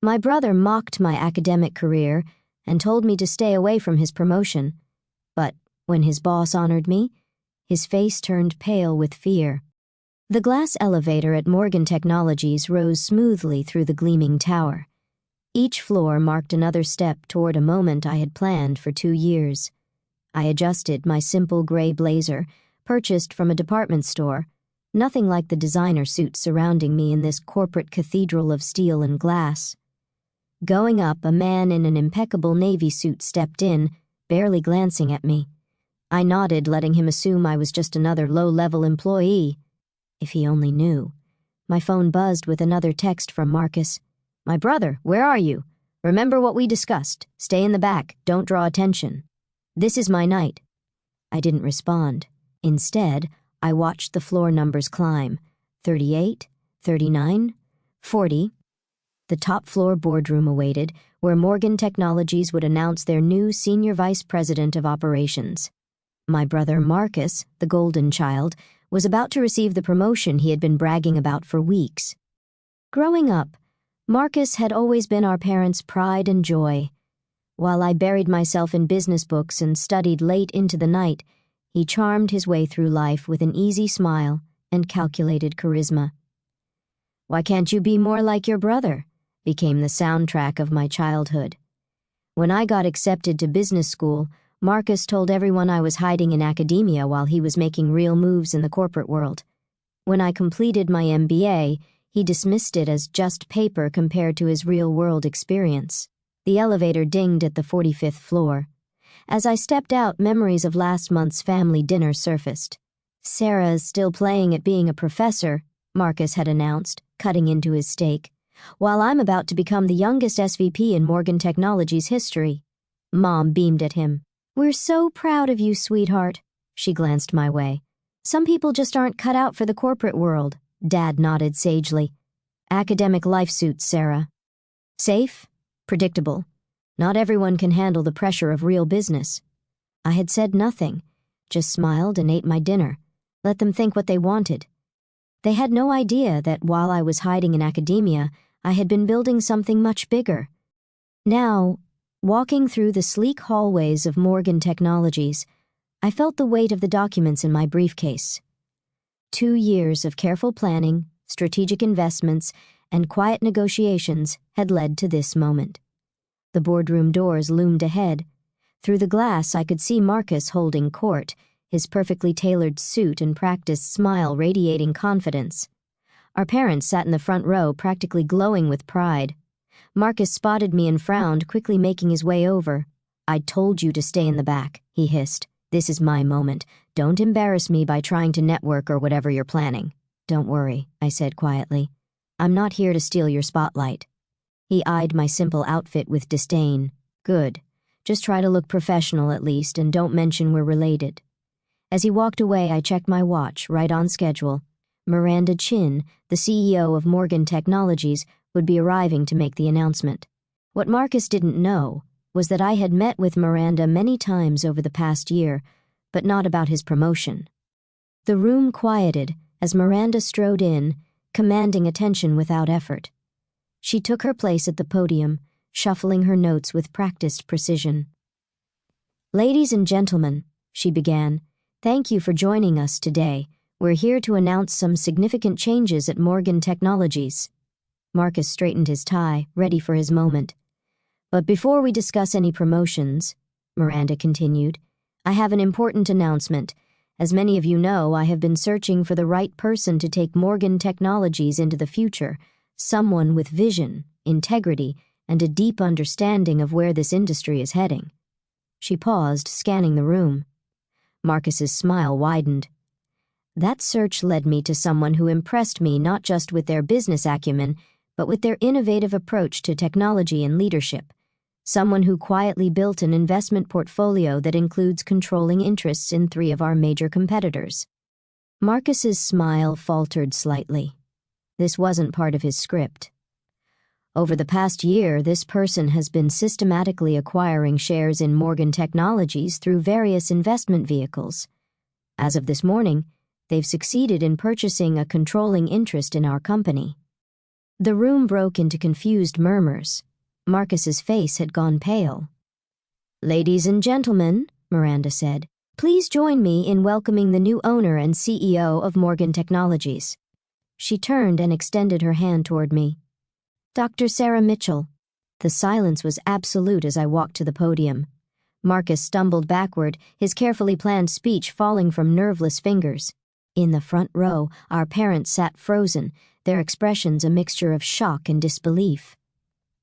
My brother mocked my academic career and told me to stay away from his promotion, but when his boss honored me, his face turned pale with fear. The glass elevator at Morgan Technologies rose smoothly through the gleaming tower. Each floor marked another step toward a moment I had planned for 2 years. I adjusted my simple gray blazer, purchased from a department store, nothing like the designer suits surrounding me in this corporate cathedral of steel and glass. Going up, a man in an impeccable navy suit stepped in, barely glancing at me. I nodded, letting him assume I was just another low-level employee. If he only knew. My phone buzzed with another text from Marcus. "My brother, where are you? Remember what we discussed. Stay in the back. Don't draw attention. This is my night." I didn't respond. Instead, I watched the floor numbers climb. 38, 39, 40. The top-floor boardroom awaited, where Morgan Technologies would announce their new Senior Vice President of Operations. My brother Marcus, the golden child, was about to receive the promotion he had been bragging about for weeks. Growing up, Marcus had always been our parents' pride and joy. While I buried myself in business books and studied late into the night, he charmed his way through life with an easy smile and calculated charisma. "Why can't you be more like your brother?" became the soundtrack of my childhood. When I got accepted to business school, Marcus told everyone I was hiding in academia while he was making real moves in the corporate world. When I completed my MBA, he dismissed it as just paper compared to his real-world experience. The elevator dinged at the 45th floor. As I stepped out, memories of last month's family dinner surfaced. "Sarah is still playing at being a professor," Marcus had announced, cutting into his steak, "while I'm about to become the youngest SVP in Morgan Technologies history." Mom beamed at him. "We're so proud of you, sweetheart." She glanced my way. "Some people just aren't cut out for the corporate world." Dad nodded sagely. "Academic life suits Sarah. Safe, predictable. Not everyone can handle the pressure of real business." I had said nothing, just smiled and ate my dinner, let them think what they wanted. They had no idea that while I was hiding in academia, I had been building something much bigger. Now, walking through the sleek hallways of Morgan Technologies, I felt the weight of the documents in my briefcase. 2 years of careful planning, strategic investments, and quiet negotiations had led to this moment. The boardroom doors loomed ahead. Through the glass, I could see Marcus holding court, his perfectly tailored suit and practiced smile radiating confidence. Our parents sat in the front row, practically glowing with pride. Marcus spotted me and frowned, quickly making his way over. "I told you to stay in the back," he hissed. "This is my moment. Don't embarrass me by trying to network or whatever you're planning." "Don't worry," I said quietly. "I'm not here to steal your spotlight." He eyed my simple outfit with disdain. "Good. Just try to look professional at least, and don't mention we're related." As he walked away, I checked my watch, right on schedule. Miranda Chin, the CEO of Morgan Technologies, would be arriving to make the announcement. What Marcus didn't know was that I had met with Miranda many times over the past year, but not about his promotion. The room quieted as Miranda strode in, commanding attention without effort. She took her place at the podium, shuffling her notes with practiced precision. "Ladies and gentlemen," she began, "thank you for joining us today. We're here to announce some significant changes at Morgan Technologies." Marcus straightened his tie, ready for his moment. "But before we discuss any promotions," Miranda continued, "I have an important announcement. As many of you know, I have been searching for the right person to take Morgan Technologies into the future, someone with vision, integrity, and a deep understanding of where this industry is heading." She paused, scanning the room. Marcus's smile widened. "That search led me to someone who impressed me not just with their business acumen, but with their innovative approach to technology and leadership. Someone who quietly built an investment portfolio that includes controlling interests in 3 of our major competitors." Marcus's smile faltered slightly. This wasn't part of his script. "Over the past year, this person has been systematically acquiring shares in Morgan Technologies through various investment vehicles. As of this morning, they've succeeded in purchasing a controlling interest in our company." The room broke into confused murmurs. Marcus's face had gone pale. "Ladies and gentlemen," Miranda said, "please join me in welcoming the new owner and CEO of Morgan Technologies." She turned and extended her hand toward me. "Dr. Sarah Mitchell." The silence was absolute as I walked to the podium. Marcus stumbled backward, his carefully planned speech falling from nerveless fingers. In the front row, our parents sat frozen, their expressions a mixture of shock and disbelief.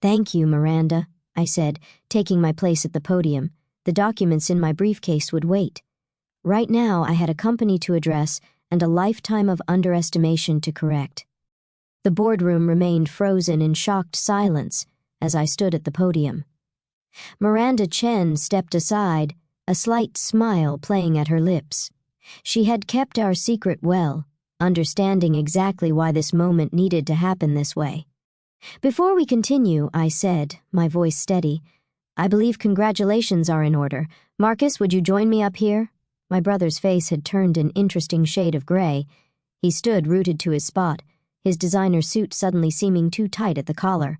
"Thank you, Miranda," I said, taking my place at the podium. The documents in my briefcase would wait. Right now, I had a company to address and a lifetime of underestimation to correct. The boardroom remained frozen in shocked silence as I stood at the podium. Miranda Chen stepped aside, a slight smile playing at her lips. She had kept our secret well, understanding exactly why this moment needed to happen this way. "Before we continue," I said, my voice steady, "I believe congratulations are in order. Marcus, would you join me up here?" My brother's face had turned an interesting shade of gray. He stood rooted to his spot, his designer suit suddenly seeming too tight at the collar.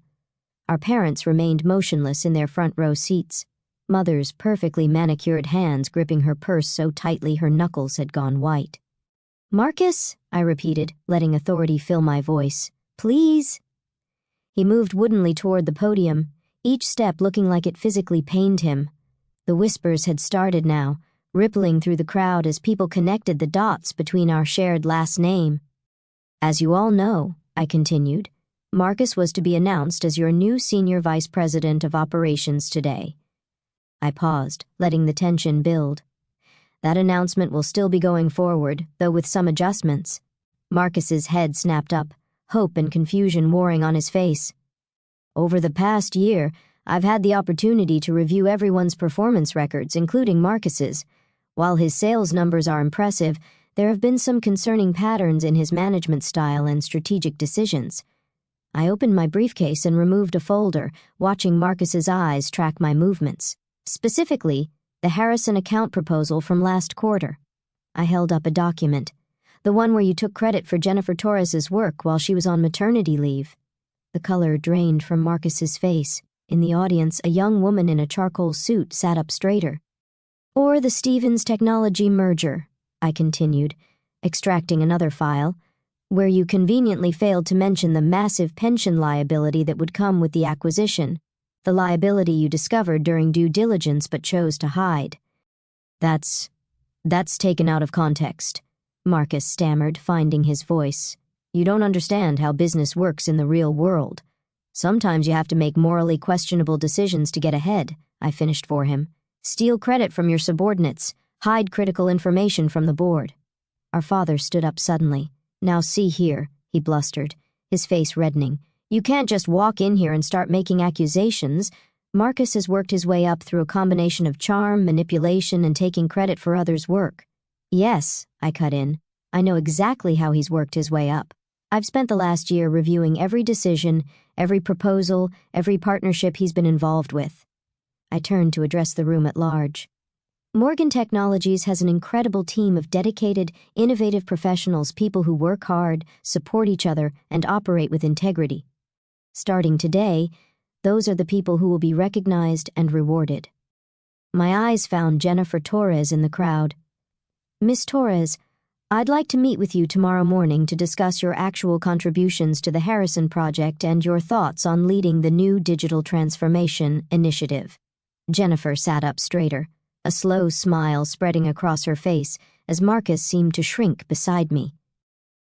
Our parents remained motionless in their front row seats, Mother's perfectly manicured hands gripping her purse so tightly her knuckles had gone white. "Marcus," I repeated, letting authority fill my voice. "Please." He moved woodenly toward the podium, each step looking like it physically pained him. The whispers had started now, rippling through the crowd as people connected the dots between our shared last name. "As you all know," I continued, "Marcus was to be announced as your new Senior Vice President of Operations today." I paused, letting the tension build. "That announcement will still be going forward, though with some adjustments." Marcus's head snapped up, hope and confusion warring on his face. "Over the past year, I've had the opportunity to review everyone's performance records, including Marcus's. While his sales numbers are impressive, there have been some concerning patterns in his management style and strategic decisions." I opened my briefcase and removed a folder, watching Marcus's eyes track my movements. Specifically, the Harrison account proposal from last quarter. I held up a document, the one where you took credit for Jennifer Torres's work while she was on maternity leave. The color drained from Marcus's face. In the audience, a young woman in a charcoal suit sat up straighter. "Or the Stevens Technology merger," I continued, extracting another file, "where you conveniently failed to mention the massive pension liability that would come with the acquisition, the liability you discovered during due diligence but chose to hide." That's taken out of context," Marcus stammered, finding his voice. "You don't understand how business works in the real world. Sometimes you have to make morally questionable decisions to get ahead," I finished for him. "Steal credit from your subordinates, hide critical information from the board." Our father stood up suddenly. "Now see here," he blustered, his face reddening. "You can't just walk in here and start making accusations. Marcus has worked his way up through a combination of charm, manipulation, and taking credit for others' work." "Yes," I cut in. "I know exactly how he's worked his way up. I've spent the last year reviewing every decision, every proposal, every partnership he's been involved with." I turned to address the room at large. "Morgan Technologies has an incredible team of dedicated, innovative professionals, people who work hard, support each other, and operate with integrity. Starting today, those are the people who will be recognized and rewarded." My eyes found Jennifer Torres in the crowd. "Miss Torres, I'd like to meet with you tomorrow morning to discuss your actual contributions to the Harrison project and your thoughts on leading the new digital transformation initiative." Jennifer sat up straighter, a slow smile spreading across her face as Marcus seemed to shrink beside me.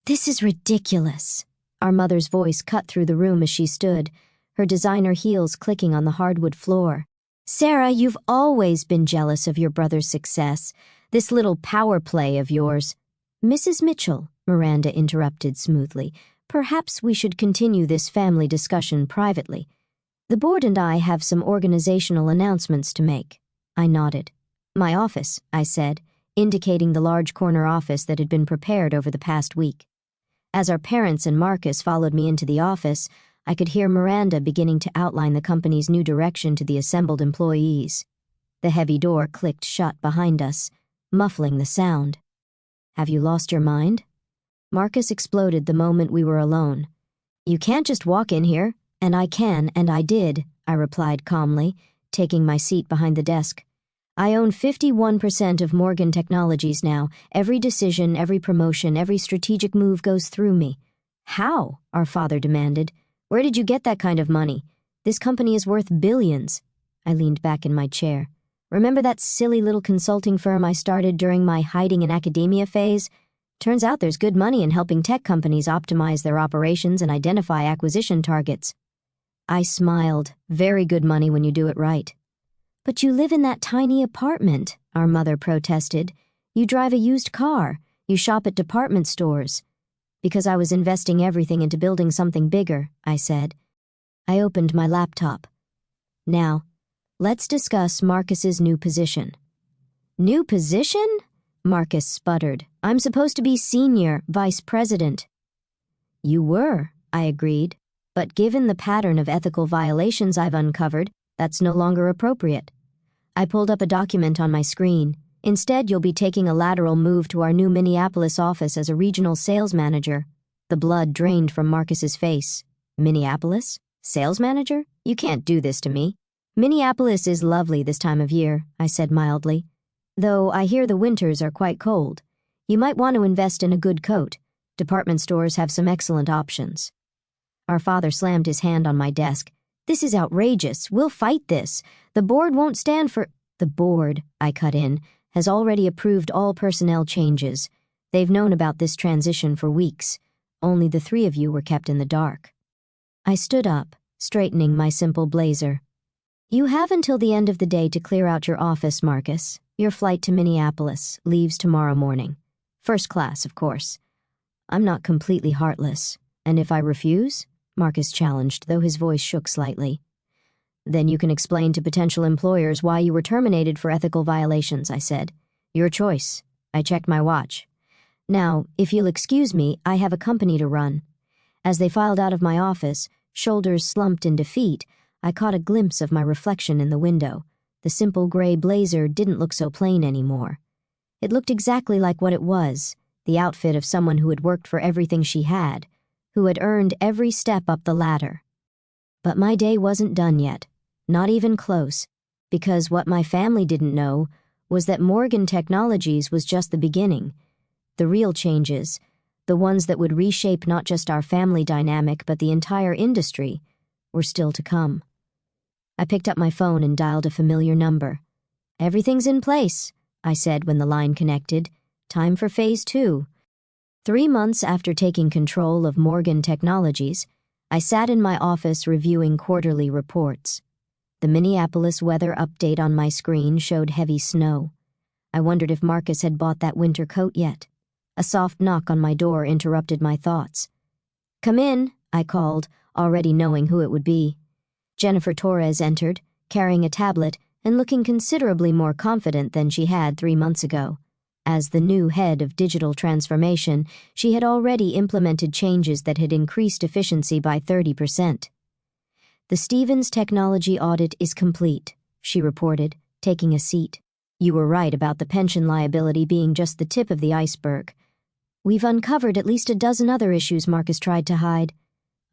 "This is ridiculous." Our mother's voice cut through the room as she stood, her designer heels clicking on the hardwood floor. "Sarah, you've always been jealous of your brother's success. This little power play of yours—" "Mrs. Mitchell," Miranda interrupted smoothly, "perhaps we should continue this family discussion privately. The board and I have some organizational announcements to make." I nodded. "My office," I said, indicating the large corner office that had been prepared over the past week. As our parents and Marcus followed me into the office, I could hear Miranda beginning to outline the company's new direction to the assembled employees. The heavy door clicked shut behind us, muffling the sound. "Have you lost your mind?" Marcus exploded the moment we were alone. You can't just walk in here, and I can, and I did, I replied calmly, taking my seat behind the desk. I own 51% of Morgan Technologies now. Every decision, every promotion, every strategic move goes through me. How? Our father demanded. Where did you get that kind of money? This company is worth billions. I leaned back in my chair. Remember that silly little consulting firm I started during my hiding in academia phase? Turns out there's good money in helping tech companies optimize their operations and identify acquisition targets. I smiled. Very good money when you do it right. But you live in that tiny apartment, our mother protested. You drive a used car. You shop at department stores. Because I was investing everything into building something bigger, I said. I opened my laptop. Now, let's discuss Marcus's new position. New position? Marcus sputtered. I'm supposed to be senior vice president. You were, I agreed. But given the pattern of ethical violations I've uncovered, that's no longer appropriate. I pulled up a document on my screen. Instead, you'll be taking a lateral move to our new Minneapolis office as a regional sales manager. The blood drained from Marcus's face. Minneapolis? Sales manager? You can't do this to me. Minneapolis is lovely this time of year, I said mildly. Though I hear the winters are quite cold. You might want to invest in a good coat. Department stores have some excellent options. Our father slammed his hand on my desk. This is outrageous. We'll fight this. The board won't stand for— The board, I cut in, has already approved all personnel changes. They've known about this transition for weeks. Only the three of you were kept in the dark. I stood up, straightening my simple blazer. You have until the end of the day to clear out your office, Marcus. Your flight to Minneapolis leaves tomorrow morning. First class, of course. I'm not completely heartless. And if I refuse? Marcus challenged, though his voice shook slightly. Then you can explain to potential employers why you were terminated for ethical violations, I said. Your choice. I checked my watch. Now, if you'll excuse me, I have a company to run. As they filed out of my office, shoulders slumped in defeat, I caught a glimpse of my reflection in the window. The simple gray blazer didn't look so plain anymore. It looked exactly like what it was, the outfit of someone who had worked for everything she had, who had earned every step up the ladder. But my day wasn't done yet, not even close, because what my family didn't know was that Morgan Technologies was just the beginning. The real changes, the ones that would reshape not just our family dynamic but the entire industry, were still to come. I picked up my phone and dialed a familiar number. Everything's in place, I said when the line connected. Time for Phase 2. 3 months after taking control of Morgan Technologies, I sat in my office reviewing quarterly reports. The Minneapolis weather update on my screen showed heavy snow. I wondered if Marcus had bought that winter coat yet. A soft knock on my door interrupted my thoughts. Come in, I called, already knowing who it would be. Jennifer Torres entered, carrying a tablet and looking considerably more confident than she had 3 months ago. As the new head of digital transformation, she had already implemented changes that had increased efficiency by 30%. The Stevens technology audit is complete, she reported, taking a seat. You were right about the pension liability being just the tip of the iceberg. We've uncovered at least a dozen other issues Marcus tried to hide.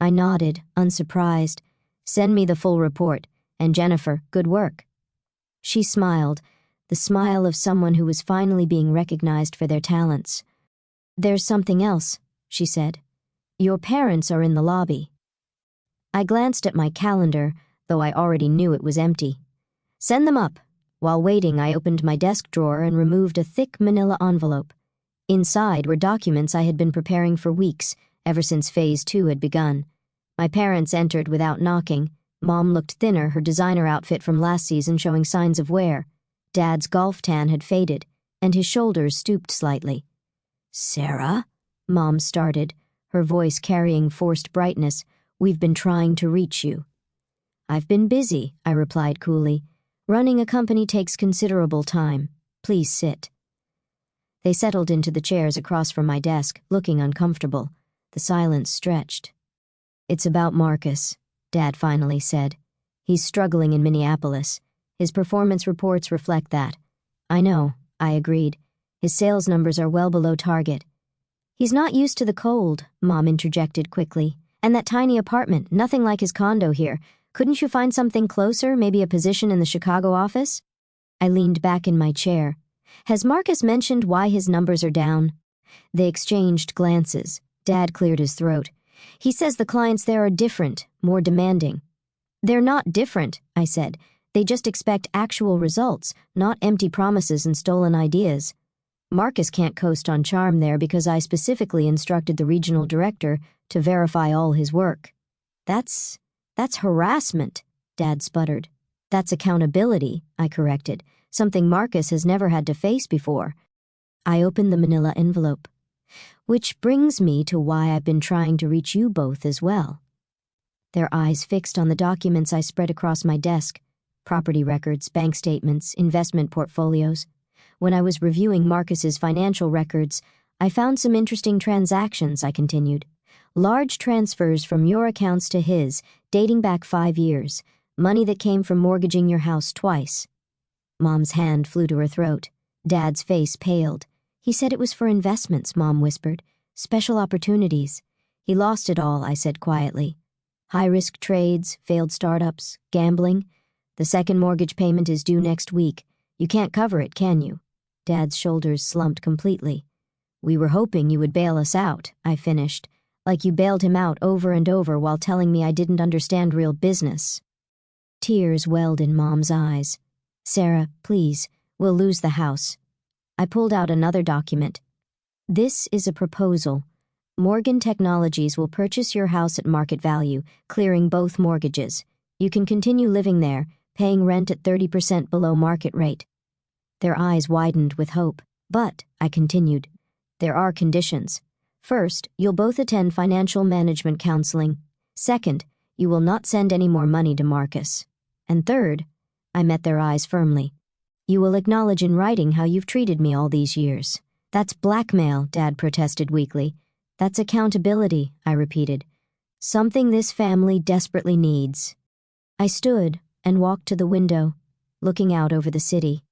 I nodded, unsurprised. Send me the full report, and Jennifer, good work. She smiled, the smile of someone who was finally being recognized for their talents. There's something else, she said. Your parents are in the lobby. I glanced at my calendar, though I already knew it was empty. Send them up. While waiting, I opened my desk drawer and removed a thick manila envelope. Inside were documents I had been preparing for weeks, ever since Phase 2 had begun. My parents entered without knocking. Mom looked thinner, her designer outfit from last season showing signs of wear. Dad's golf tan had faded, and his shoulders stooped slightly. Sarah? Mom started, her voice carrying forced brightness. We've been trying to reach you. I've been busy, I replied coolly. Running a company takes considerable time. Please sit. They settled into the chairs across from my desk, looking uncomfortable. The silence stretched. It's about Marcus, Dad finally said. He's struggling in Minneapolis. His performance reports reflect that. I know, I agreed. His sales numbers are well below target. He's not used to the cold, Mom interjected quickly. And that tiny apartment, nothing like his condo here. Couldn't you find something closer, maybe a position in the Chicago office? I leaned back in my chair. Has Marcus mentioned why his numbers are down? They exchanged glances. Dad cleared his throat. He says the clients there are different, more demanding. They're not different, I said. They just expect actual results, not empty promises and stolen ideas. Marcus can't coast on charm there because I specifically instructed the regional director to verify all his work. That's harassment, Dad sputtered. That's accountability, I corrected, something Marcus has never had to face before. I opened the manila envelope. Which brings me to why I've been trying to reach you both as well. Their eyes fixed on the documents I spread across my desk. Property records, bank statements, investment portfolios. When I was reviewing Marcus's financial records, I found some interesting transactions, I continued. Large transfers from your accounts to his, dating back 5 years. Money that came from mortgaging your house twice. Mom's hand flew to her throat. Dad's face paled. He said it was for investments, Mom whispered. Special opportunities. He lost it all, I said quietly. High-risk trades, failed startups, gambling. The second mortgage payment is due next week. You can't cover it, can you? Dad's shoulders slumped completely. We were hoping you would bail us out, I finished, like you bailed him out over and over while telling me I didn't understand real business. Tears welled in Mom's eyes. Sarah, please, we'll lose the house. I pulled out another document. This is a proposal. Morgan Technologies will purchase your house at market value, clearing both mortgages. You can continue living there, paying rent at 30% below market rate. Their eyes widened with hope. But, I continued, there are conditions. First, you'll both attend financial management counseling. Second, you will not send any more money to Marcus. And third, I met their eyes firmly. You will acknowledge in writing how you've treated me all these years. That's blackmail, Dad protested weakly. That's accountability, I repeated. Something this family desperately needs. I stood and walked to the window, looking out over the city.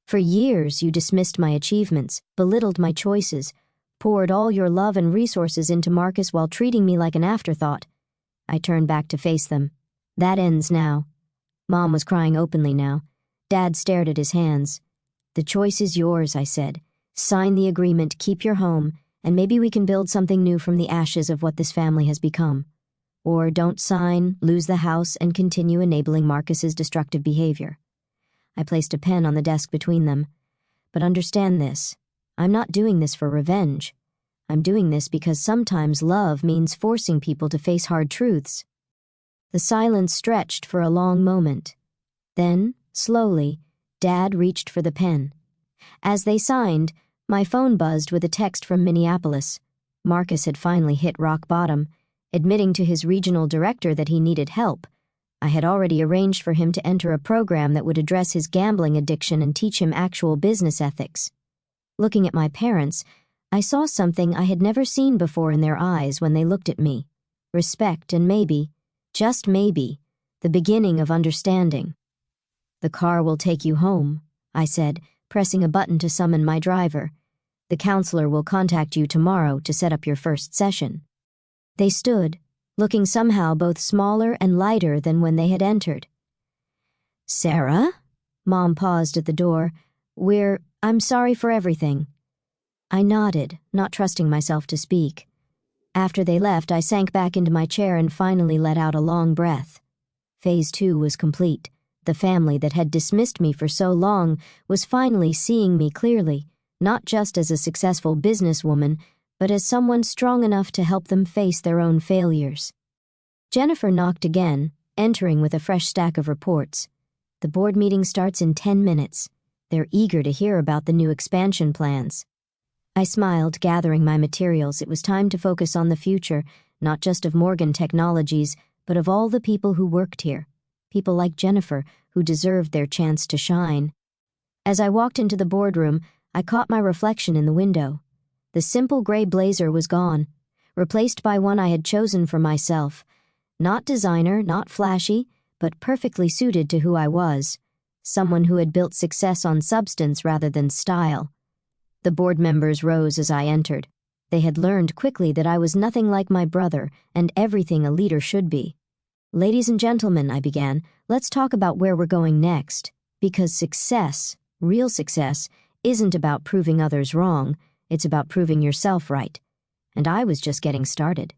For years you dismissed my achievements, belittled my choices, poured all your love and resources into Marcus while treating me like an afterthought. I turned back to face them. That ends now. Mom was crying openly now. Dad stared at his hands. The choice is yours, I said. Sign the agreement, keep your home, and maybe we can build something new from the ashes of what this family has become. Or don't sign, lose the house, and continue enabling Marcus's destructive behavior. I placed a pen on the desk between them. But understand this. I'm not doing this for revenge. I'm doing this because sometimes love means forcing people to face hard truths. The silence stretched for a long moment. Then, slowly, Dad reached for the pen. As they signed, my phone buzzed with a text from Minneapolis. Marcus had finally hit rock bottom, admitting to his regional director that he needed help. I had already arranged for him to enter a program that would address his gambling addiction and teach him actual business ethics. Looking at my parents, I saw something I had never seen before in their eyes when they looked at me. Respect and maybe, just maybe, the beginning of understanding. The car will take you home, I said, pressing a button to summon my driver. The counselor will contact you tomorrow to set up your first session. They stood, looking somehow both smaller and lighter than when they had entered. Sarah? Mom paused at the door. I'm sorry for everything. I nodded, not trusting myself to speak. After they left, I sank back into my chair and finally let out a long breath. Phase 2 was complete. The family that had dismissed me for so long was finally seeing me clearly, not just as a successful businesswoman, but as someone strong enough to help them face their own failures. Jennifer knocked again, entering with a fresh stack of reports. The board meeting starts in 10 minutes. They're eager to hear about the new expansion plans. I smiled, gathering my materials. It was time to focus on the future, not just of Morgan Technologies, but of all the people who worked here. People like Jennifer, who deserved their chance to shine. As I walked into the boardroom, I caught my reflection in the window. The simple gray blazer was gone, replaced by one I had chosen for myself. Not designer, not flashy, but perfectly suited to who I was. Someone who had built success on substance rather than style. The board members rose as I entered. They had learned quickly that I was nothing like my brother and everything a leader should be. "Ladies and gentlemen," I began, "let's talk about where we're going next. Because success, real success, isn't about proving others wrong, it's about proving yourself right." And I was just getting started.